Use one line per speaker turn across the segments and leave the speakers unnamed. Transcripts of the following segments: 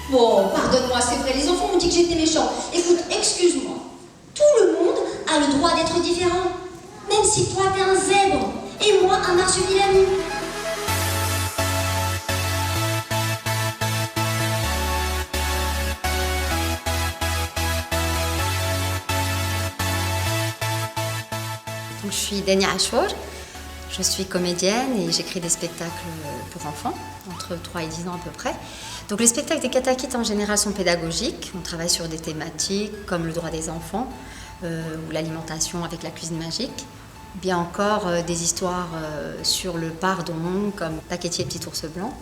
Bon, pardonne-moi, c'est vrai, les enfants m'ont dit que j'étais méchant. Écoute, excuse-moi. Tout le monde a le droit d'être différent. Même si toi, t'es un zèbre et moi, un marsupilami.
Donc, je suis Dania Achour, je suis comédienne et j'écris des spectacles pour enfants, entre 3 et 10 ans à peu près. Donc les spectacles des katakites en général sont pédagogiques, on travaille sur des thématiques comme le droit des enfants ou l'alimentation avec la cuisine magique, bien encore des histoires sur le pardon comme Paquetier et Petit ours blanc.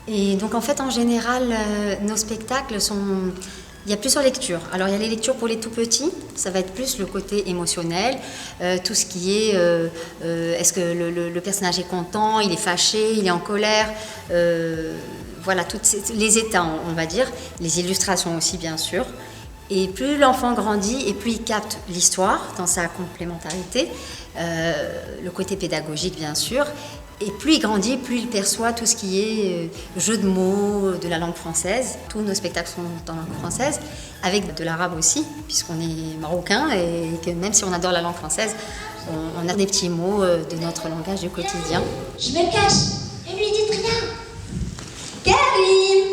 Et donc en fait en général nos spectacles sont... Il y a plusieurs lectures. Alors il y a les lectures pour les tout petits, ça va être plus le côté émotionnel, tout ce qui est est-ce que le personnage est content, il est fâché, il est en colère, voilà, les états on va dire, les illustrations aussi bien sûr. Et plus l'enfant grandit et plus il capte l'histoire dans sa complémentarité, le côté pédagogique bien sûr. Et plus il grandit, plus il perçoit tout ce qui est jeu de mots de la langue française. Tous nos spectacles sont en langue française, avec de l'arabe aussi, puisqu'on est marocain et que même si on adore la langue française, on a des petits mots de notre langage du quotidien.
Je me cache et lui dites rien. Karim,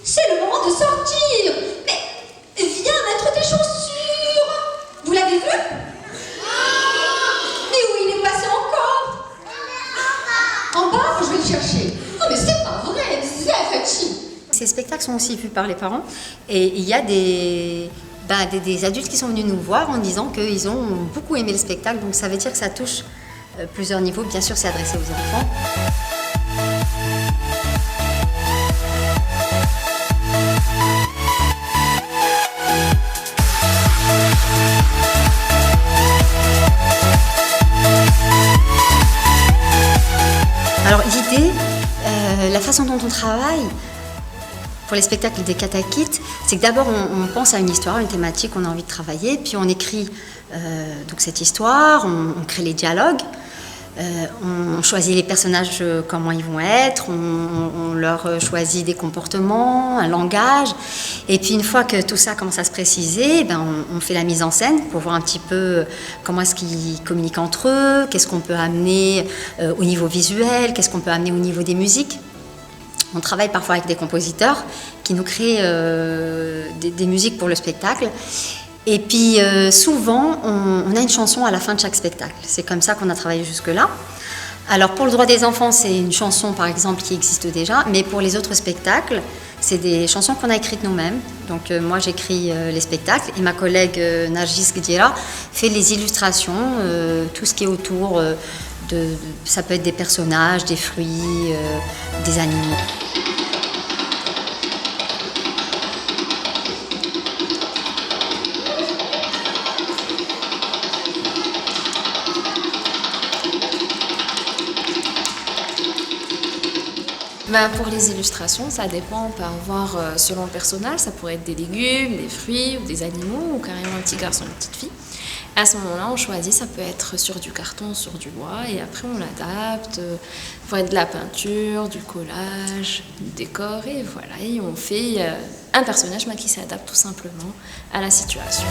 c'est le moment de sortir. Mais viens mettre tes chaussures. Vous l'avez vu? Mais où il est passé encore? En bas, je vais le chercher. Oh mais c'est pas vrai, c'est affectif.
Ces spectacles sont aussi vus par les parents et il y a des adultes qui sont venus nous voir en disant qu'ils ont beaucoup aimé le spectacle, donc ça veut dire que ça touche plusieurs niveaux. Bien sûr, c'est adressé aux enfants. Alors l'idée, la façon dont on travaille pour les spectacles des katakites, c'est que d'abord on pense à une histoire, une thématique qu'on a envie de travailler, puis on écrit donc cette histoire, on crée les dialogues, on choisit les personnages, comment ils vont être, on leur choisit des comportements, un langage, et puis une fois que tout ça commence à se préciser, on fait la mise en scène pour voir un petit peu comment est-ce qu'ils communiquent entre eux, qu'est-ce qu'on peut amener au niveau visuel, qu'est-ce qu'on peut amener au niveau des musiques. On travaille parfois avec des compositeurs qui nous créent des musiques pour le spectacle. Et puis souvent, on a une chanson à la fin de chaque spectacle. C'est comme ça qu'on a travaillé jusque-là. Alors pour le droit des enfants, c'est une chanson par exemple qui existe déjà, mais pour les autres spectacles, c'est des chansons qu'on a écrites nous-mêmes. Donc moi j'écris les spectacles et ma collègue Nargis Gdira fait les illustrations, tout ce qui est autour ça peut être des personnages, des fruits, des animaux.
Pour les illustrations, ça dépend, on peut avoir selon le personnage, ça pourrait être des légumes, des fruits ou des animaux ou carrément un petit garçon, une petite fille. À ce moment-là, on choisit, ça peut être sur du carton, sur du bois et après on l'adapte, pour être de la peinture, du collage, du décor et voilà, et on fait un personnage qui s'adapte tout simplement à la situation.